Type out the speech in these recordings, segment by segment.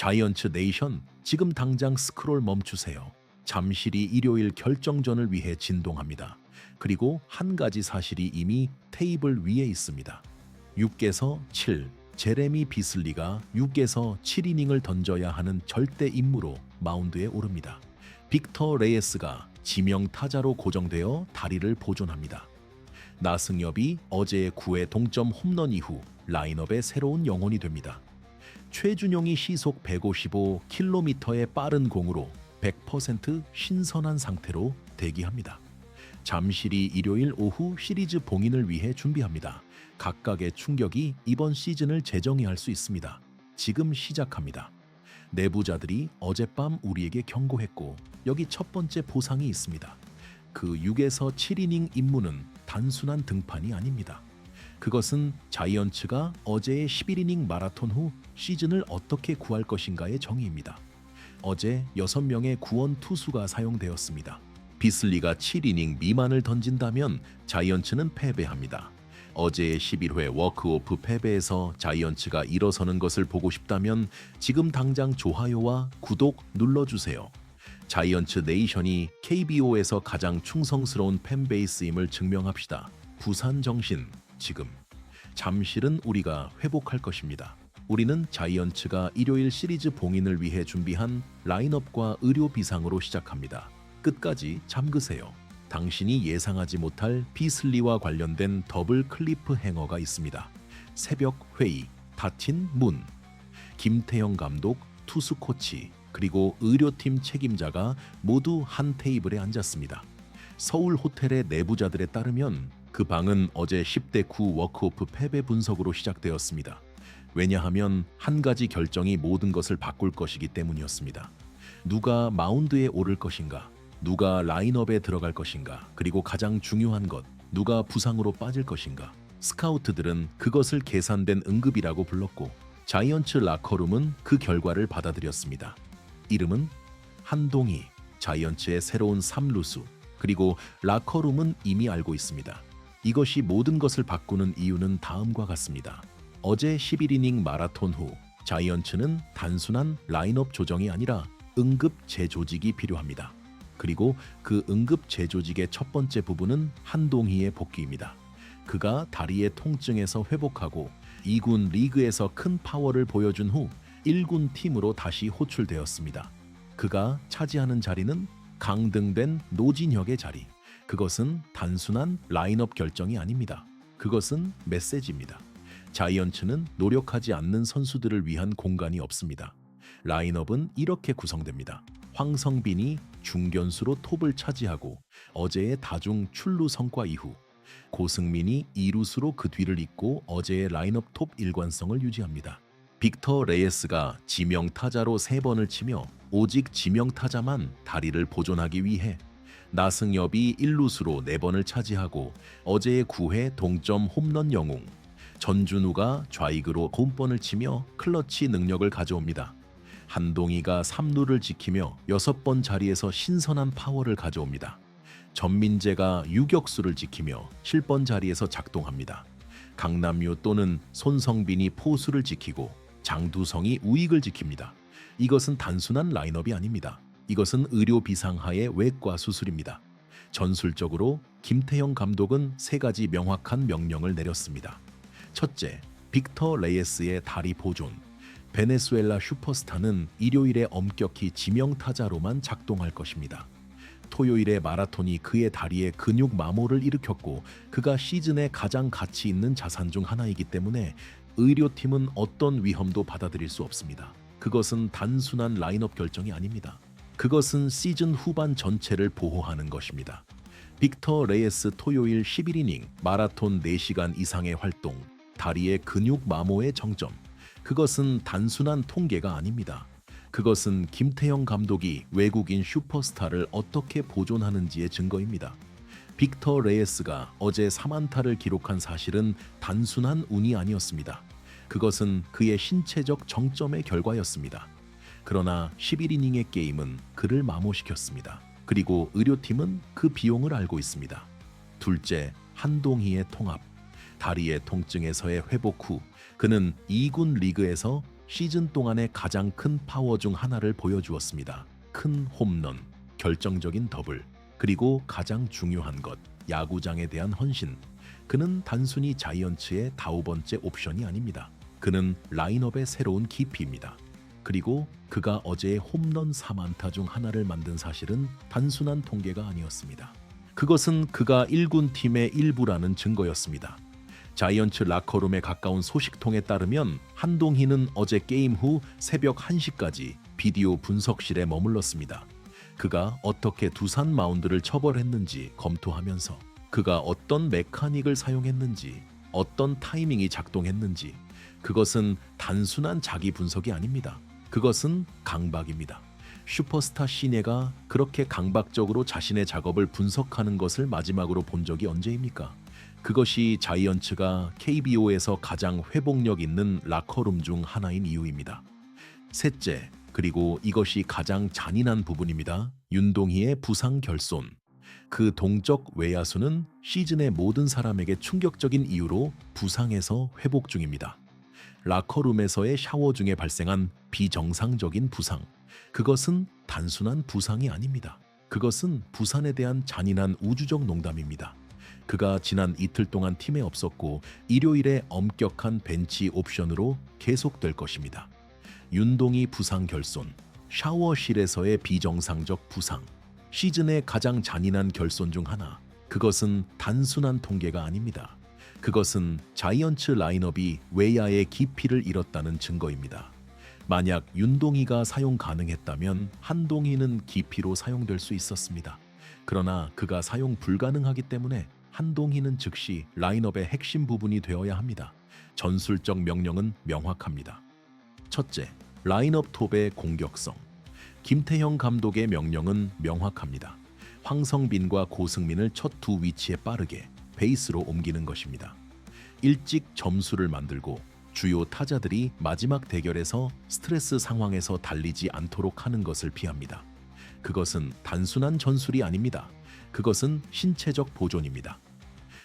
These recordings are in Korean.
자이언츠 네이션, 지금 당장 스크롤 멈추세요. 잠실이 일요일 결정전을 위해 진동합니다. 그리고 한 가지 사실이 이미 테이블 위에 있습니다. 6에서 7, 제레미 비슬리가 6에서 7이닝을 던져야 하는 절대 임무로 마운드에 오릅니다. 빅터 레이스가 지명 타자로 고정되어 다리를 보존합니다. 나승엽이 어제의 9회 동점 홈런 이후 라인업의 새로운 영혼이 됩니다. 최준용이 시속 155km의 빠른 공으로 100% 신선한 상태로 대기합니다. 잠실이 일요일 오후 시리즈 봉인을 위해 준비합니다. 각각의 충격이 이번 시즌을 재정의할 수 있습니다. 지금 시작합니다. 내부자들이 어젯밤 우리에게 경고했고 여기 첫 번째 보상이 있습니다. 그 6에서 7이닝 임무는 단순한 등판이 아닙니다. 그것은 자이언츠가 어제의 11이닝 마라톤 후 시즌을 어떻게 구할 것인가의 정의입니다. 어제 6명의 구원 투수가 사용되었습니다. 비슬리가 7이닝 미만을 던진다면 자이언츠는 패배합니다. 어제의 11회 워크오프 패배에서 자이언츠가 일어서는 것을 보고 싶다면 지금 당장 좋아요와 구독 눌러주세요. 자이언츠 네이션이 KBO에서 가장 충성스러운 팬베이스임을 증명합시다. 부산 정신, 지금. 잠실은 우리가 회복할 것입니다. 우리는 자이언츠가 일요일 시리즈 봉인을 위해 준비한 라인업과 의료 비상으로 시작합니다. 끝까지 잠그세요. 당신이 예상하지 못할 비슬리와 관련된 더블 클리프 행어가 있습니다. 새벽 회의, 다친 문. 김태형 감독, 투수 코치, 그리고 의료팀 책임자가 모두 한 테이블에 앉았습니다. 서울 호텔의 내부자들에 따르면 그 방은 어제 10대 9 워크오프 패배 분석으로 시작되었습니다. 왜냐하면 한 가지 결정이 모든 것을 바꿀 것이기 때문이었습니다. 누가 마운드에 오를 것인가, 누가 라인업에 들어갈 것인가, 그리고 가장 중요한 것, 누가 부상으로 빠질 것인가. 스카우트들은 그것을 계산된 응급이라고 불렀고 자이언츠 라커룸은 그 결과를 받아들였습니다. 이름은 한동희, 자이언츠의 새로운 3루수, 그리고 라커룸은 이미 알고 있습니다. 이것이 모든 것을 바꾸는 이유는 다음과 같습니다. 어제 11이닝 마라톤 후 자이언츠는 단순한 라인업 조정이 아니라 응급 재조직이 필요합니다. 그리고 그 응급 재조직의 첫 번째 부분은 한동희의 복귀입니다. 그가 다리의 통증에서 회복하고 2군 리그에서 큰 파워를 보여준 후 1군 팀으로 다시 호출되었습니다. 그가 차지하는 자리는 강등된 노진혁의 자리. 그것은 단순한 라인업 결정이 아닙니다. 그것은 메시지입니다. 자이언츠는 노력하지 않는 선수들을 위한 공간이 없습니다. 라인업은 이렇게 구성됩니다. 황성빈이 중견수로 톱을 차지하고 어제의 다중 출루 성과 이후 고승민이 2루수로 그 뒤를 잇고 어제의 라인업 톱 일관성을 유지합니다. 빅터 레이스가 지명타자로 3번을 치며 오직 지명타자만 다리를 보존하기 위해 나승엽이 1루수로 4번을 차지하고 어제의 9회 동점 홈런 영웅 전준우가 좌익으로 홈런을 치며 클러치 능력을 가져옵니다. 한동희가 3루를 지키며 6번 자리에서 신선한 파워를 가져옵니다. 전민재가 유격수를 지키며 7번 자리에서 작동합니다. 강남유 또는 손성빈이 포수를 지키고 장두성이 우익을 지킵니다. 이것은 단순한 라인업이 아닙니다. 이것은 의료 비상하의 외과 수술입니다. 전술적으로 김태형 감독은 3가지 명확한 명령을 내렸습니다. 첫째, 빅터 레이스의 다리 보존. 베네수엘라 슈퍼스타는 일요일에 엄격히 지명타자로만 작동할 것입니다. 토요일의 마라톤이 그의 다리에 근육 마모를 일으켰고 그가 시즌에 가장 가치 있는 자산 중 하나이기 때문에 의료팀은 어떤 위험도 받아들일 수 없습니다. 그것은 단순한 라인업 결정이 아닙니다. 그것은 시즌 후반 전체를 보호하는 것입니다. 빅터 레이스 토요일 11이닝 마라톤 4시간 이상의 활동, 다리의 근육 마모의 정점. 그것은 단순한 통계가 아닙니다. 그것은 김태형 감독이 외국인 슈퍼스타를 어떻게 보존하는지의 증거입니다. 빅터 레이스가 어제 3안타를 기록한 사실은 단순한 운이 아니었습니다. 그것은 그의 신체적 정점의 결과였습니다. 그러나 11이닝의 게임은 그를 마모시켰습니다. 그리고 의료팀은 그 비용을 알고 있습니다. 둘째, 한동희의 통합. 다리의 통증에서의 회복 후 그는 2군 리그에서 시즌 동안의 가장 큰 파워 중 하나를 보여주었습니다. 큰 홈런, 결정적인 더블, 그리고 가장 중요한 것, 야구장에 대한 헌신. 그는 단순히 자이언츠의 5번째 옵션이 아닙니다. 그는 라인업의 새로운 깊이입니다. 그리고 그가 어제의 홈런 4안타 중 하나를 만든 사실은 단순한 통계가 아니었습니다. 그것은 그가 1군 팀의 일부라는 증거였습니다. 자이언츠 라커룸에 가까운 소식통에 따르면 한동희는 어제 게임 후 새벽 1시까지 비디오 분석실에 머물렀습니다. 그가 어떻게 두산 마운드를 처벌했는지 검토하면서 그가 어떤 메카닉을 사용했는지, 어떤 타이밍이 작동했는지, 그것은 단순한 자기 분석이 아닙니다. 그것은 강박입니다. 슈퍼스타 시네가 그렇게 강박적으로 자신의 작업을 분석하는 것을 마지막으로 본 적이 언제입니까? 그것이 자이언츠가 KBO에서 가장 회복력 있는 라커룸 중 하나인 이유입니다. 셋째, 그리고 이것이 가장 잔인한 부분입니다. 윤동희의 부상 결손. 그 동적 외야수는 시즌의 모든 사람에게 충격적인 이유로 부상에서 회복 중입니다. 라커룸에서의 샤워 중에 발생한 비정상적인 부상. 그것은 단순한 부상이 아닙니다. 그것은 부산에 대한 잔인한 우주적 농담입니다. 그가 지난 이틀 동안 팀에 없었고 일요일에 엄격한 벤치 옵션으로 계속될 것입니다. 윤동희 부상 결손, 샤워실에서의 비정상적 부상, 시즌의 가장 잔인한 결손 중 하나. 그것은 단순한 통계가 아닙니다. 그것은 자이언츠 라인업이 외야의 깊이를 잃었다는 증거입니다. 만약 윤동희가 사용 가능했다면 한동희는 깊이로 사용될 수 있었습니다. 그러나 그가 사용 불가능하기 때문에 한동희는 즉시 라인업의 핵심 부분이 되어야 합니다. 전술적 명령은 명확합니다. 첫째, 라인업 톱의 공격성. 김태형 감독의 명령은 명확합니다. 황성빈과 고승민을 첫 두 위치에 빠르게 베이스로 옮기는 것입니다. 일찍 점수를 만들고 주요 타자들이 마지막 대결에서 스트레스 상황에서 달리지 않도록 하는 것을 피합니다. 그것은 단순한 전술이 아닙니다. 그것은 신체적 보존입니다.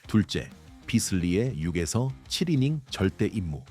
둘째, 비슬리의 6에서 7이닝 절대 임무.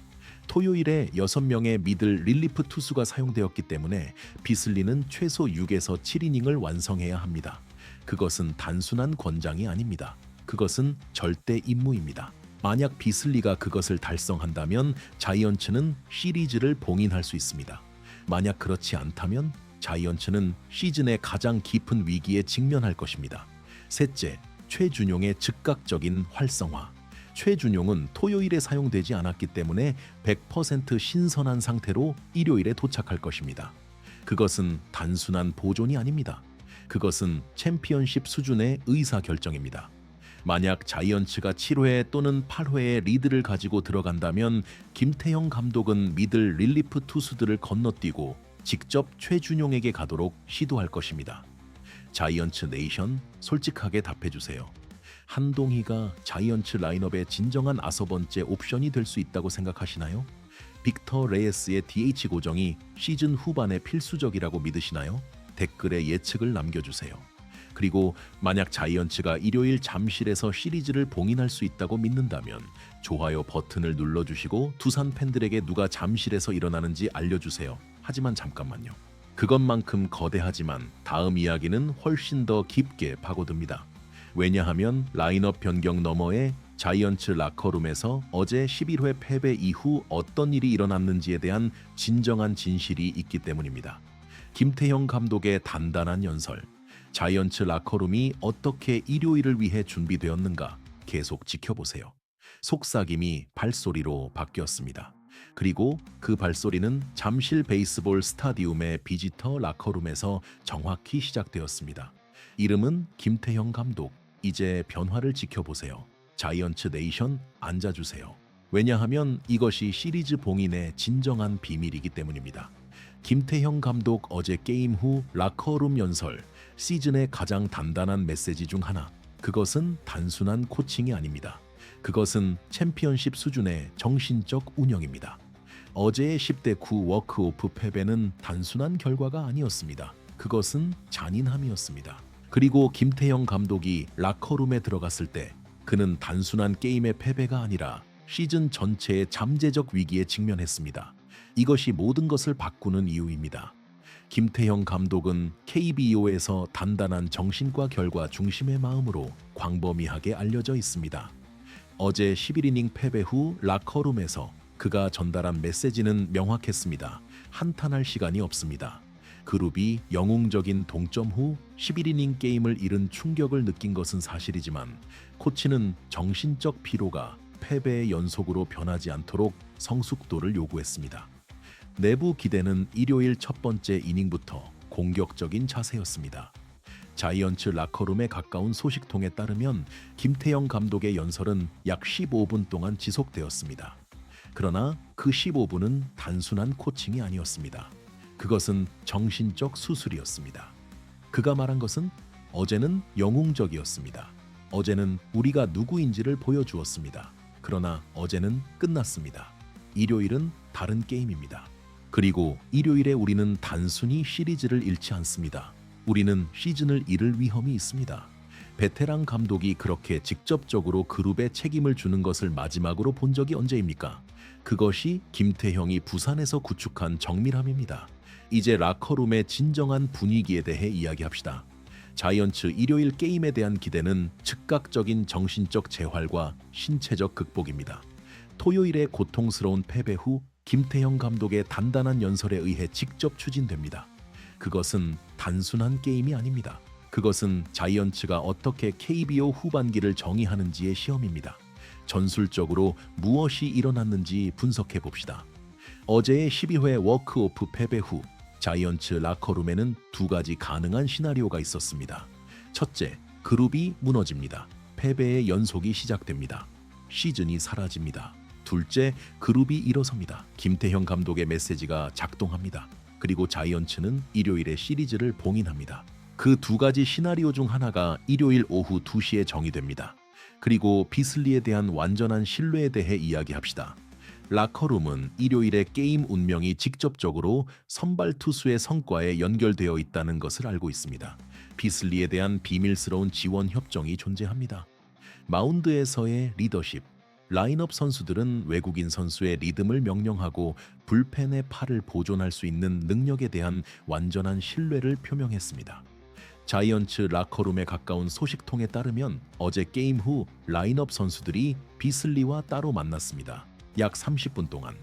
토요일에 6명의 미들 릴리프 투수가 사용되었기 때문에 비슬리는 최소 6에서 7이닝을 완성해야 합니다. 그것은 단순한 권장이 아닙니다. 그것은 절대 임무입니다. 만약 비슬리가 그것을 달성한다면 자이언츠는 시리즈를 봉인할 수 있습니다. 만약 그렇지 않다면 자이언츠는 시즌의 가장 깊은 위기에 직면할 것입니다. 셋째, 최준용의 즉각적인 활성화. 최준용은 토요일에 사용되지 않았기 때문에 100% 신선한 상태로 일요일에 도착할 것입니다. 그것은 단순한 보존이 아닙니다. 그것은 챔피언십 수준의 의사결정입니다. 만약 자이언츠가 7회 또는 8회의 리드를 가지고 들어간다면 김태형 감독은 미들 릴리프 투수들을 건너뛰고 직접 최준용에게 가도록 시도할 것입니다. 자이언츠 네이션, 솔직하게 답해주세요. 한동희가 자이언츠 라인업의 진정한 9번째 옵션이 될 수 있다고 생각하시나요? 빅터 레이스의 DH 고정이 시즌 후반에 필수적이라고 믿으시나요? 댓글에 예측을 남겨주세요. 그리고 만약 자이언츠가 일요일 잠실에서 시리즈를 봉인할 수 있다고 믿는다면 좋아요 버튼을 눌러주시고 두산 팬들에게 누가 잠실에서 일어나는지 알려주세요. 하지만 잠깐만요. 그것만큼 거대하지만 다음 이야기는 훨씬 더 깊게 파고듭니다. 왜냐하면 라인업 변경 너머에 자이언츠 라커룸에서 어제 11회 패배 이후 어떤 일이 일어났는지에 대한 진정한 진실이 있기 때문입니다. 김태형 감독의 단단한 연설, 자이언츠 라커룸이 어떻게 일요일을 위해 준비되었는가 계속 지켜보세요. 속삭임이 발소리로 바뀌었습니다. 그리고 그 발소리는 잠실 베이스볼 스타디움의 비지터 라커룸에서 정확히 시작되었습니다. 이름은 김태형 감독. 이제 변화를 지켜보세요. 자이언츠 네이션 앉아주세요. 왜냐하면 이것이 시리즈 봉인의 진정한 비밀이기 때문입니다. 김태형 감독 어제 게임 후 라커룸 연설, 시즌의 가장 단단한 메시지 중 하나. 그것은 단순한 코칭이 아닙니다. 그것은 챔피언십 수준의 정신적 운영입니다. 어제의 10대 9 워크오프 패배는 단순한 결과가 아니었습니다. 그것은 잔인함이었습니다. 그리고 김태형 감독이 라커룸에 들어갔을 때 그는 단순한 게임의 패배가 아니라 시즌 전체의 잠재적 위기에 직면했습니다. 이것이 모든 것을 바꾸는 이유입니다. 김태형 감독은 KBO에서 단단한 정신과 결과 중심의 마음으로 광범위하게 알려져 있습니다. 어제 11이닝 패배 후 라커룸에서 그가 전달한 메시지는 명확했습니다. 한탄할 시간이 없습니다. 그룹이 영웅적인 동점 후 11이닝 게임을 잃은 충격을 느낀 것은 사실이지만 코치는 정신적 피로가 패배의 연속으로 변하지 않도록 성숙도를 요구했습니다. 내부 기대는 일요일 첫 번째 이닝부터 공격적인 자세였습니다. 자이언츠 라커룸에 가까운 소식통에 따르면 김태형 감독의 연설은 약 15분 동안 지속되었습니다. 그러나 그 15분은 단순한 코칭이 아니었습니다. 그것은 정신적 수술이었습니다. 그가 말한 것은 어제는 영웅적이었습니다. 어제는 우리가 누구인지를 보여주었습니다. 그러나 어제는 끝났습니다. 일요일은 다른 게임입니다. 그리고 일요일에 우리는 단순히 시리즈를 잃지 않습니다. 우리는 시즌을 잃을 위험이 있습니다. 베테랑 감독이 그렇게 직접적으로 그룹에 책임을 주는 것을 마지막으로 본 적이 언제입니까? 그것이 김태형이 부산에서 구축한 정밀함입니다. 이제 라커룸의 진정한 분위기에 대해 이야기합시다. 자이언츠 일요일 게임에 대한 기대는 즉각적인 정신적 재활과 신체적 극복입니다. 토요일의 고통스러운 패배 후 김태형 감독의 단단한 연설에 의해 직접 추진됩니다. 그것은 단순한 게임이 아닙니다. 그것은 자이언츠가 어떻게 KBO 후반기를 정의하는지의 시험입니다. 전술적으로 무엇이 일어났는지 분석해 봅시다. 어제의 12회 워크오프 패배 후 자이언츠 라커룸에는 두 가지 가능한 시나리오가 있었습니다. 첫째, 그룹이 무너집니다. 패배의 연속이 시작됩니다. 시즌이 사라집니다. 둘째, 그룹이 일어섭니다. 김태형 감독의 메시지가 작동합니다. 그리고 자이언츠는 일요일에 시리즈를 봉인합니다. 그 두 가지 시나리오 중 하나가 일요일 오후 2시에 정의됩니다. 그리고 비슬리에 대한 완전한 신뢰에 대해 이야기합시다. 라커룸은 일요일의 게임 운명이 직접적으로 선발 투수의 성과에 연결되어 있다는 것을 알고 있습니다. 비슬리에 대한 비밀스러운 지원 협정이 존재합니다. 마운드에서의 리더십, 라인업 선수들은 외국인 선수의 리듬을 명령하고 불펜의 팔을 보존할 수 있는 능력에 대한 완전한 신뢰를 표명했습니다. 자이언츠 라커룸에 가까운 소식통에 따르면 어제 게임 후 라인업 선수들이 비슬리와 따로 만났습니다. 약 30분 동안.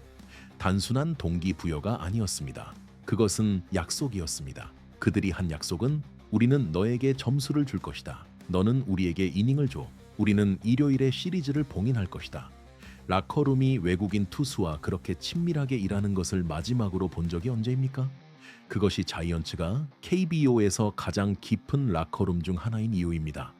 단순한 동기부여가 아니었습니다. 그것은 약속이었습니다. 그들이 한 약속은 우리는 너에게 점수를 줄 것이다. 너는 우리에게 이닝을 줘. 우리는 일요일에 시리즈를 봉인할 것이다. 라커룸이 외국인 투수와 그렇게 친밀하게 일하는 것을 마지막으로 본 적이 언제입니까? 그것이 자이언츠가 KBO에서 가장 깊은 라커룸 중 하나인 이유입니다.